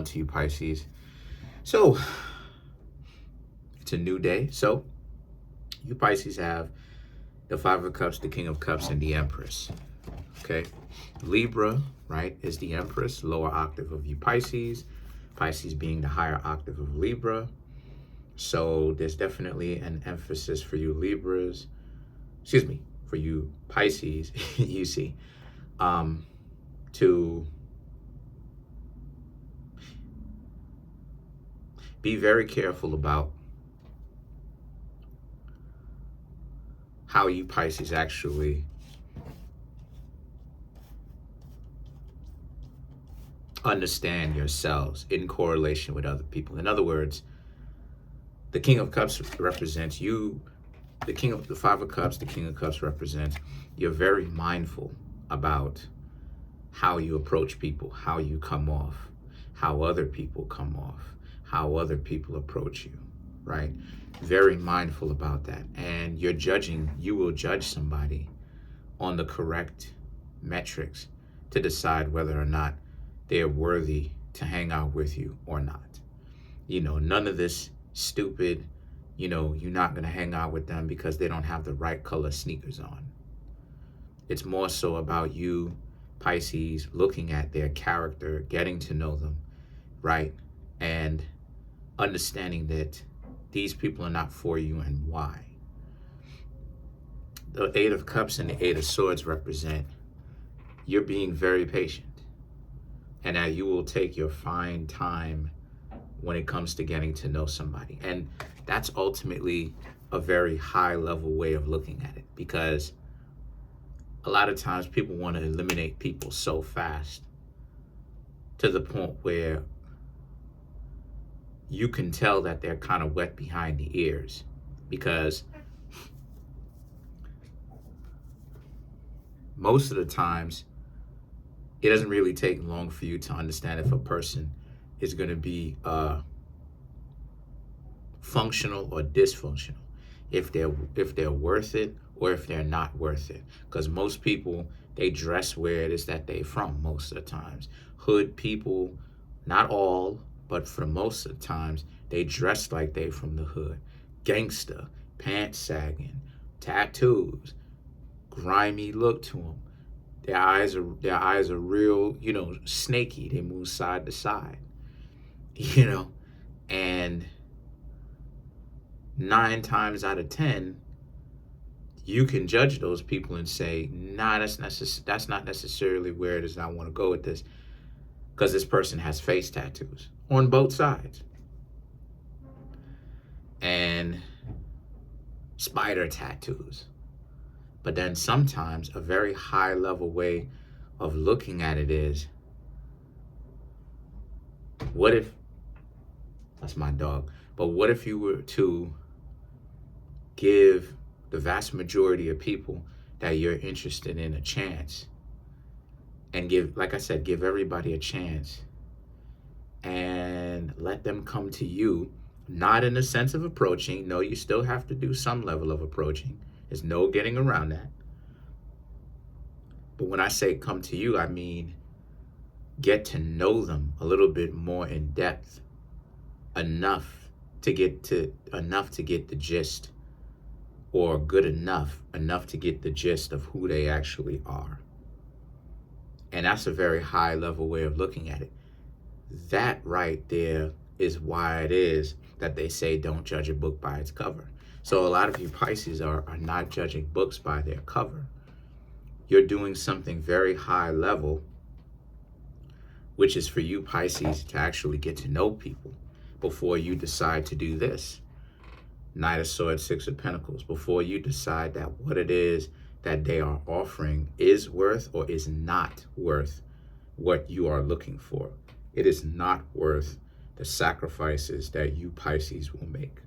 to you, Pisces? So, it's a new day. So, you Pisces have the Five of Cups, the King of Cups, and the Empress. Okay? Libra, right, is the Empress, lower octave of you Pisces. Pisces being the higher octave of Libra. So, there's definitely an emphasis for you Libras. Excuse me, for you Pisces, you see, to be very careful about how you Pisces actually understand yourselves in correlation with other people. In other words, the King of Cups represents you. The Five of Cups, the King of Cups represents you're very mindful about how you approach people, how you come off, how other people come off, how other people approach you, right? Very mindful about that. And you will judge somebody on the correct metrics to decide whether or not they're worthy to hang out with you or not. None of this stupid, you're not going to hang out with them because they don't have the right color sneakers on. It's more so about you, Pisces, looking at their character, getting to know them, right? And understanding that these people are not for you and why. The Eight of Cups and the Eight of Swords represent you're being very patient and that you will take your fine time when it comes to getting to know somebody. And that's ultimately a very high level way of looking at it, because a lot of times people want to eliminate people so fast to the point where you can tell that they're kind of wet behind the ears, because most of the times it doesn't really take long for you to understand if a person is going to be functional or dysfunctional, if they're worth it or if they're not worth it. Because most people, they dress where it is that they're from most of the times. Hood people, not all, but for most of the times, they dress like they from the hood. Gangster, pants sagging, tattoos, grimy look to them. Their eyes are real, snaky. They move side to side, and 9 times out of 10, you can judge those people and say, nah, that's not necessarily where it is I want to go with this, because this person has face tattoos on both sides and spider tattoos. But then sometimes a very high level way of looking at it is, what if, that's my dog, but what if you were to give the vast majority of people that you're interested in a chance, and like I said, give everybody a chance and let them come to you, not in the sense of approaching. No, you still have to do some level of approaching. There's no getting around that. But when I say come to you, I mean get to know them a little bit more in depth, enough to get the gist, or good enough to get the gist of who they actually are. And that's a very high level way of looking at it. That right there is why it is that they say don't judge a book by its cover. So a lot of you Pisces are not judging books by their cover. You're doing something very high level, which is for you Pisces to actually get to know people before you decide to do this. Knight of Swords, Six of Pentacles, before you decide that what it is that they are offering is worth or is not worth what you are looking for. It is not worth the sacrifices that you Pisces will make.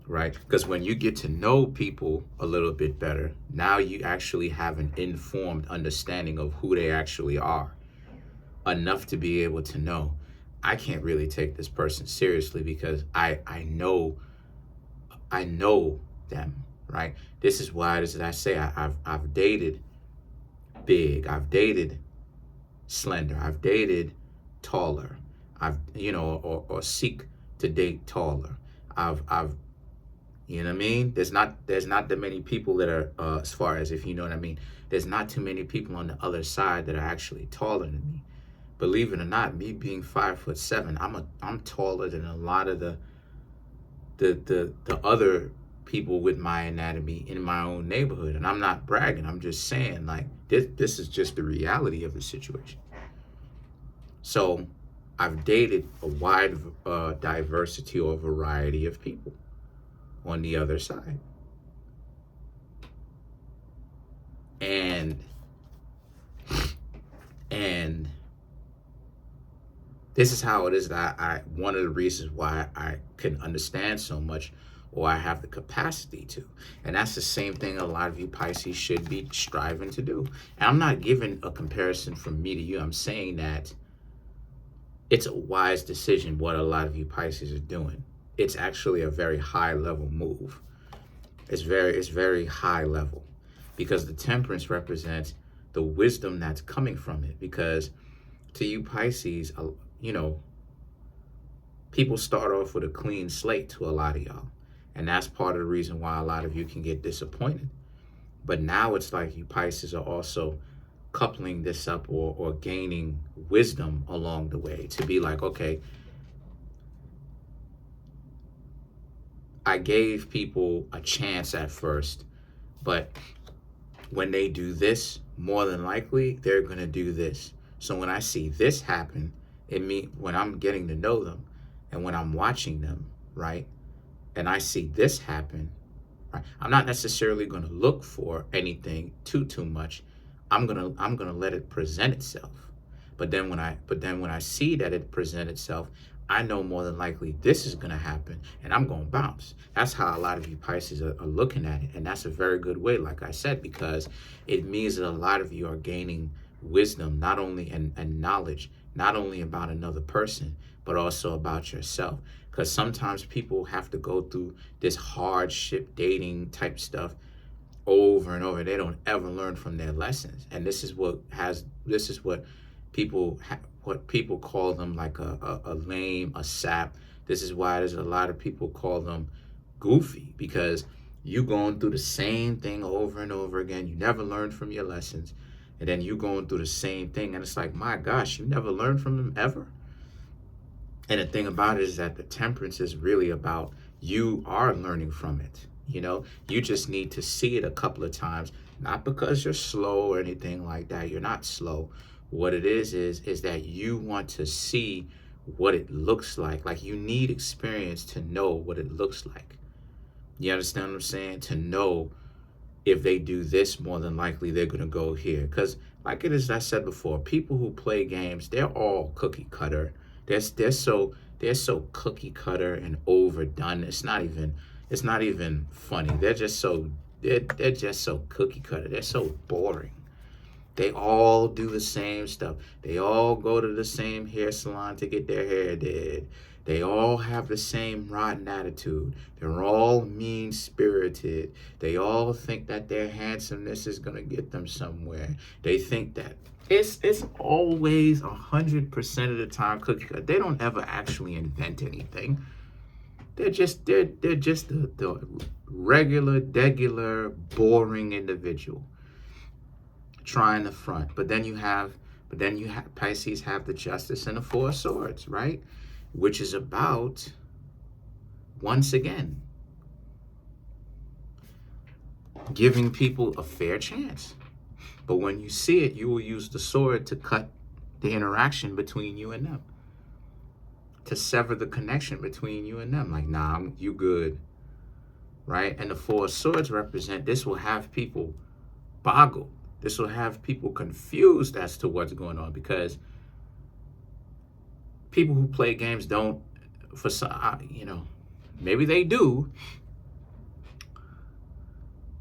Right? Because when you get to know people a little bit better, now you actually have an informed understanding of who they actually are. Enough to be able to know, I can't really take this person seriously because I know them, right? This is why, as I say, I've dated big, I've dated slender, I've dated taller. I've, or seek to date taller. I've, you know what I mean? There's not that many people that are, as far as, if you know what I mean, there's not too many people on the other side that are actually taller than me. Believe it or not, me being 5'7", I'm taller than a lot of the other people with my anatomy in my own neighborhood. And I'm not bragging. I'm just saying, like, this is just the reality of the situation. So I've dated a wide diversity or variety of people on the other side. And this is how it is that I one of the reasons why I can understand so much, or I have the capacity to. And that's the same thing a lot of you Pisces should be striving to do. And I'm not giving a comparison from me to you. I'm saying that it's a wise decision what a lot of you Pisces are doing. It's actually a very high level move. It's very high level, because the temperance represents the wisdom that's coming from it. Because to you Pisces, people start off with a clean slate to a lot of y'all. And that's part of the reason why a lot of you can get disappointed. But now it's like you Pisces are also coupling this up, or gaining wisdom along the way, to be like, okay, I gave people a chance at first, but when they do this, more than likely, they're going to do this. So when I see this happen, it means when I'm getting to know them and when I'm watching them, right, and I see this happen, right, I'm not necessarily going to look for anything too much. I'm gonna let it present itself. But then when I see that it present itself, I know more than likely this is gonna happen, and I'm gonna bounce. That's how a lot of you Pisces are looking at it, and that's a very good way, like I said, because it means that a lot of you are gaining wisdom, not only and knowledge, not only about another person, but also about yourself. Because sometimes people have to go through this hardship dating type stuff over and over. They don't ever learn from their lessons, and this is what people call them, like a lame, a sap. This is why there's a lot of people call them goofy, because you going through the same thing over and over again. You never learn from your lessons, and then you going through the same thing, and it's like, my gosh, you never learned from them ever. And the thing about it is that the temperance is really about you are learning from it. You just need to see it a couple of times, not because you're slow or anything like that. You're not slow. What it is that you want to see what it looks like. Like, you need experience to know what it looks like. You understand what I'm saying? To know if they do this, more than likely they're going to go here. Because like it is, I said before, people who play games, they're all cookie cutter. They're so cookie cutter and overdone. It's not even funny. They're just so cookie cutter. They're so boring. They all do the same stuff. They all go to the same hair salon to get their hair did. They all have the same rotten attitude. They're all mean-spirited. They all think that their handsomeness is going to get them somewhere. They think that it's always 100% of the time cookie cutter. They don't ever actually invent anything. They're just the regular, degular, boring individual trying to front. But then you have Pisces have the Justice and the Four of Swords, right? Which is about, once again, giving people a fair chance. But when you see it, you will use the sword to cut the interaction between you and them, to sever the connection between you and them. Like, nah, you good, right? And the Four of Swords represent, this will have people boggled. This will have people confused as to what's going on, because people who play games don't, for some, maybe they do,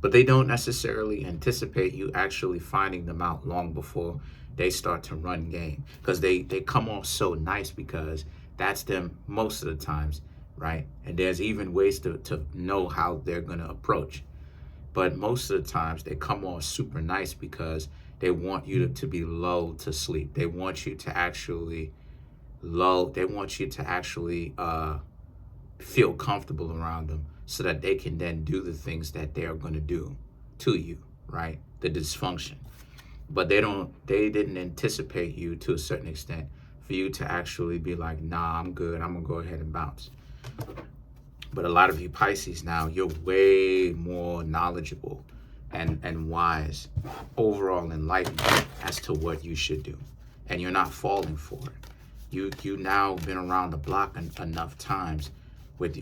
but they don't necessarily anticipate you actually finding them out long before they start to run game, because they come off so nice, because that's them most of the times, right? And there's even ways to know how they're going to approach. But most of the times they come off super nice because they want you to be lulled to sleep. They want you to actually lull. They want you to actually feel comfortable around them so that they can then do the things that they're going to do to you, right? The dysfunction. But they didn't anticipate you to a certain extent for you to actually be like, nah, I'm good. I'm going to go ahead and bounce. But a lot of you Pisces now, you're way more knowledgeable and wise, overall enlightened as to what you should do. And you're not falling for it. You now been around the block enough times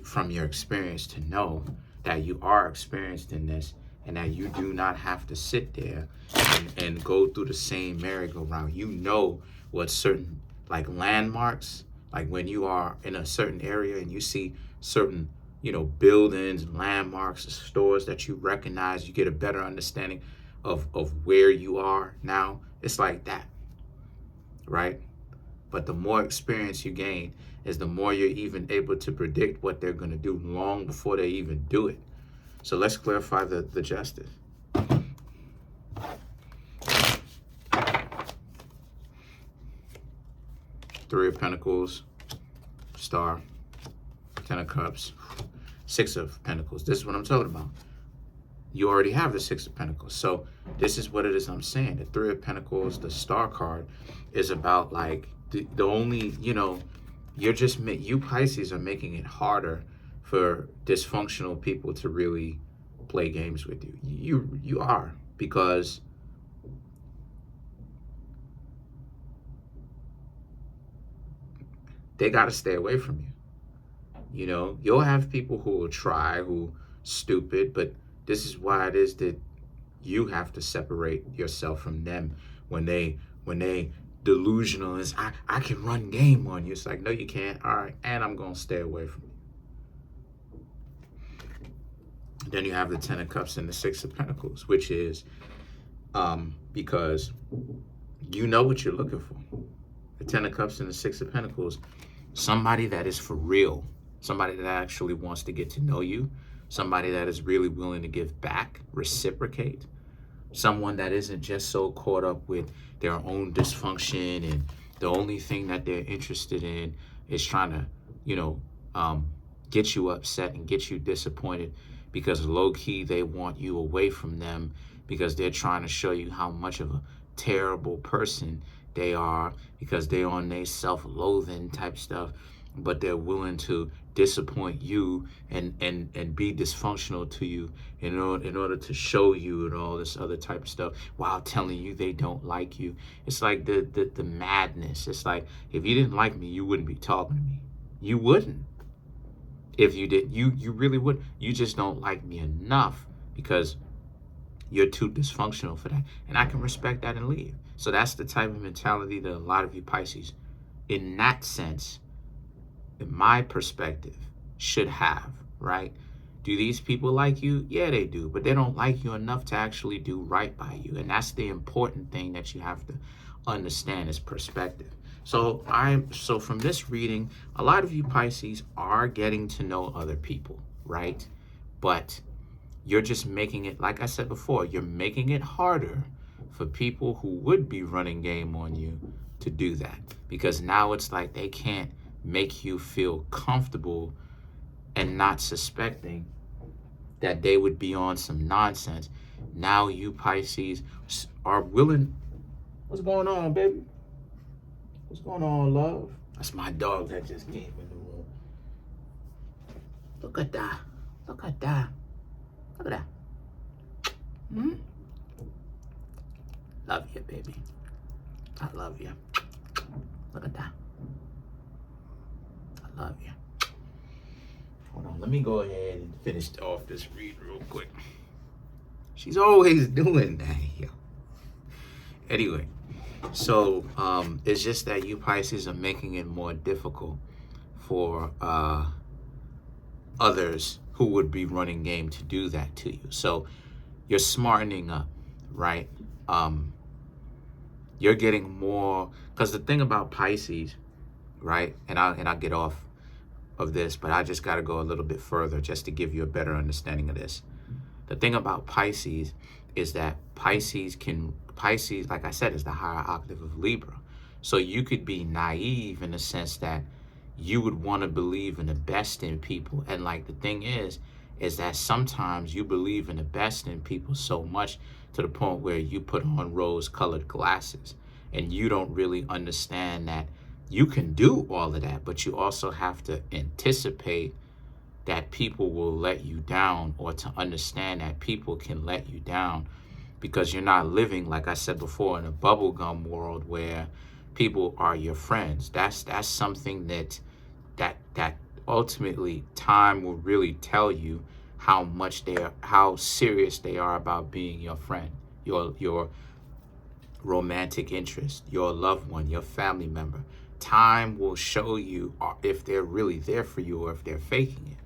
from your experience to know that you are experienced in this and that you do not have to sit there and go through the same merry-go-round. You know what certain like landmarks, like when you are in a certain area and you see certain, you know, buildings, landmarks, stores that you recognize, you get a better understanding of where you are now. It's like that, right? But the more experience you gain is the more you're even able to predict what they're going to do long before they even do it. So let's clarify the justice. Three of Pentacles, Star, Ten of Cups, Six of Pentacles. This is what I'm talking about. You already have the Six of Pentacles. So this is what it is I'm saying. The Three of Pentacles, the Star card, is about like the only, you know, you Pisces are making it harder for dysfunctional people to really play games with you. You are, because they got to stay away from you. You know, you'll have people who will try, who stupid, but this is why it is that you have to separate yourself from them when they delusional is I can run game on you. It's like, no, you can't. All right, and I'm gonna stay away from you. Then you have the Ten of Cups and the Six of Pentacles, which is because you know what you're looking for. The Ten of Cups and the Six of Pentacles, somebody that is for real, somebody that actually wants to get to know you, somebody that is really willing to give back, reciprocate, someone that isn't just so caught up with their own dysfunction and the only thing that they're interested in is trying to, you know, get you upset and get you disappointed, because low-key they want you away from them because they're trying to show you how much of a terrible person they are, because they're on their self-loathing type stuff, but they're willing to disappoint you and be dysfunctional to you in order to show you and all this other type of stuff while telling you they don't like you. It's like the madness. It's like, if you didn't like me, you wouldn't be talking to me. You wouldn't. If you did, you really would. You just don't like me enough because you're too dysfunctional for that. And I can respect that and leave. So that's the type of mentality that a lot of you Pisces, in that sense, in my perspective, should have, right? Do these people like you? Yeah, they do, but they don't like you enough to actually do right by you. And that's the important thing that you have to understand, is perspective. So from this reading, a lot of you Pisces are getting to know other people, right? But you're just making it, like I said before, you're making it harder for people who would be running game on you to do that, because now it's like they can't make you feel comfortable and not suspecting that they would be on some nonsense. Now you Pisces are willing. What's going on, baby? What's going on, love? That's my dog that just came in the room. Look at that. Look at that. Look at that. Love you, baby. I love you. Look at that. I love you. Hold on, let me go ahead and finish off this read real quick. She's always doing that, yo. Anyway, so it's just that you Pisces are making it more difficult for others who would be running game to do that to you. So you're smartening up, right? You're getting more, because the thing about Pisces, right? And I'll get off of this, but I just got to go a little bit further just to give you a better understanding of this. The thing about Pisces is that Pisces, like I said, is the higher octave of Libra. So you could be naive in the sense that you would want to believe in the best in people. And like the thing is that sometimes you believe in the best in people so much to the point where you put on rose-colored glasses and you don't really understand that you can do all of that, but you also have to anticipate that people will let you down, or to understand that people can let you down, because you're not living, like I said before, in a bubblegum world where people are your friends. That's something that ultimately time will really tell you how serious they are about being your friend, your romantic interest, your loved one, your family member. Time will show you if they're really there for you or if they're faking it.